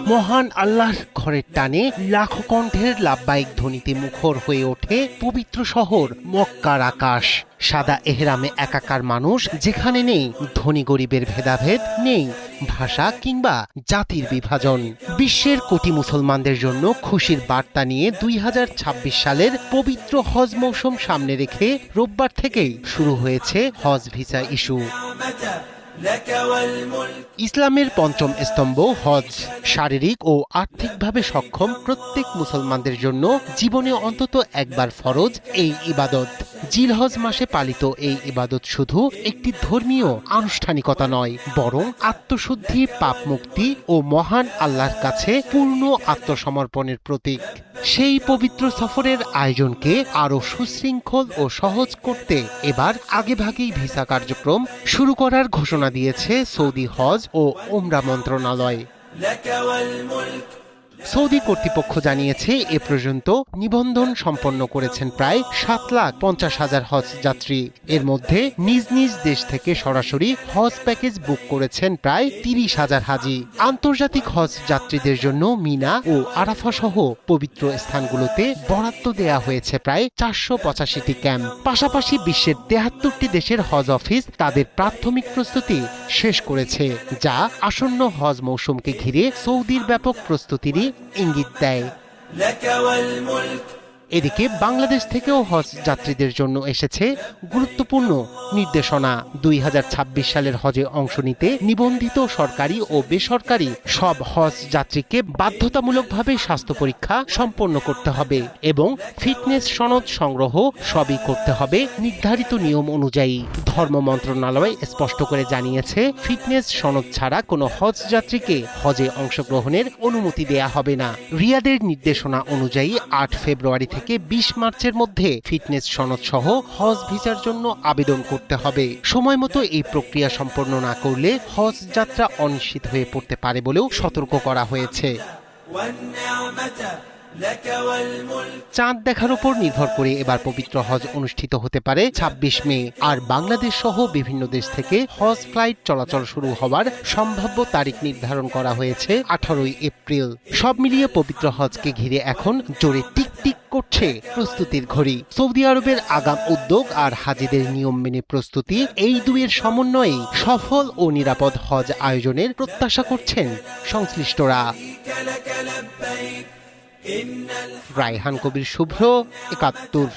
মহান আল্লাহর ঘরের টানে লাখো কণ্ঠের লাব্বাইক ধ্বনিতে মুখর হয়ে ওঠে পবিত্র শহর মক্কার আকাশ। সাদা এহরামে একাকার মানুষ, যেখানে নেই ধনী গরিবের ভেদাভেদ, নেই ভাষা কিংবা জাতির বিভাজন। বিশ্বের কোটি মুসলমানদের জন্য খুশির বার্তা নিয়ে 2026 সালের পবিত্র হজ মৌসুম সামনে রেখে রোববার থেকেই শুরু হয়েছে হজ ভিসা ইস্যু। ইসলামের পঞ্চম স্তম্ভ হজ শারীরিক ও আর্থিকভাবে সক্ষম প্রত্যেক মুসলমানদের জন্য জীবনে অন্তত একবার ফরজ এই ইবাদত। জিলহজ মাসে পালিত এই ইবাদত শুধু একটি ধর্মীয় আনুষ্ঠানিকতা নয়, বরং আত্মশুদ্ধি, পাপ মুক্তি ও মহান আল্লাহর কাছে পূর্ণ আত্মসমর্পণের প্রতীক। সেই পবিত্র সফরের আয়োজনকে আরও সুশৃঙ্খল ও সহজ করতে এবার আগেভাগেই ভিসা কার্যক্রম শুরু করার ঘোষণা দিয়েছে সৌদি হজ ও উমরা মন্ত্রণালয়। সৌদি কর্তৃপক্ষ জানিয়েছে, এ পর্যন্ত নিবন্ধন সম্পন্ন করেছেন প্রায় 7,50,000 হজ যাত্রী। এর মধ্যে নিজ নিজ দেশ থেকে সরাসরি হজ প্যাকেজ বুক করেছেন প্রায় 30,000 হাজি। আন্তর্জাতিক হজ যাত্রীদের জন্য মিনা ও আরাফা সহ পবিত্র স্থানগুলোতে বরাদ্দ দেয়া হয়েছে প্রায় 485টি ক্যাম্প। পাশাপাশি বিশ্বের 73টি দেশের হজ অফিস তাদের প্রাথমিক প্রস্তুতি শেষ করেছে, যা আসন্ন হজ মৌসুমকে ঘিরে সৌদির ব্যাপক প্রস্তুতিরই ইঙ্গিত দেয়। এদিকে বাংলাদেশ থেকেও হজ যাত্রীদের জন্য এসেছে গুরুত্বপূর্ণ নির্দেশনা। 2026 সালের হজে অংশ নিতে নিবন্ধিত সরকারি ও বেসরকারি সব হজ যাত্রীকে বাধ্যতামূলকভাবে স্বাস্থ্য পরীক্ষা সম্পন্ন করতে হবে এবং ফিটনেস সনদ সংগ্রহ সবই করতে হবে নির্ধারিত নিয়ম অনুযায়ী। ধর্ম মন্ত্রণালয় স্পষ্ট করে জানিয়েছে, ফিটনেস সনদ ছাড়া কোনো হজ যাত্রীকে হজে অংশগ্রহণের অনুমতি দেয়া হবে না। রিয়াদের নির্দেশনা অনুযায়ী 8 ফেব্রুয়ারি থেকে 20 মার্চের মধ্যে ফিটনেস সনদ সহ হজ ভিসার জন্য আবেদন করতে হবে। সময় মতো এই প্রক্রিয়া সম্পন্ন না করলে হজ যাত্রা অনিশ্চিত হয়ে পড়তে পারে বলেও সতর্ক করা হয়েছে। চাঁদ দেখার উপর নির্ভর করে এবার পবিত্র হজ অনুষ্ঠিত হতে পারে 26 মে। আর বাংলাদেশ সহ বিভিন্ন দেশ থেকে হজ ফ্লাইট চলাচল শুরু হওয়ার সম্ভাব্য তারিখ নির্ধারণ করা হয়েছে 18 এপ্রিল। সব মিলিয়ে পবিত্র হজকে ঘিরে এখন জোরে টিকটিক করছে প্রস্তুতির ঘড়ি। সৌদি আরবের আগাম উদ্যোগ আর হাজিদের নিয়ম মেনে প্রস্তুতি, এই দুইয়ের সমন্বয়ে সফল ও নিরাপদ হজ আয়োজনের প্রত্যাশা করছেন সংশ্লিষ্টরা। রায়হান কবির, শুভ্র, 71।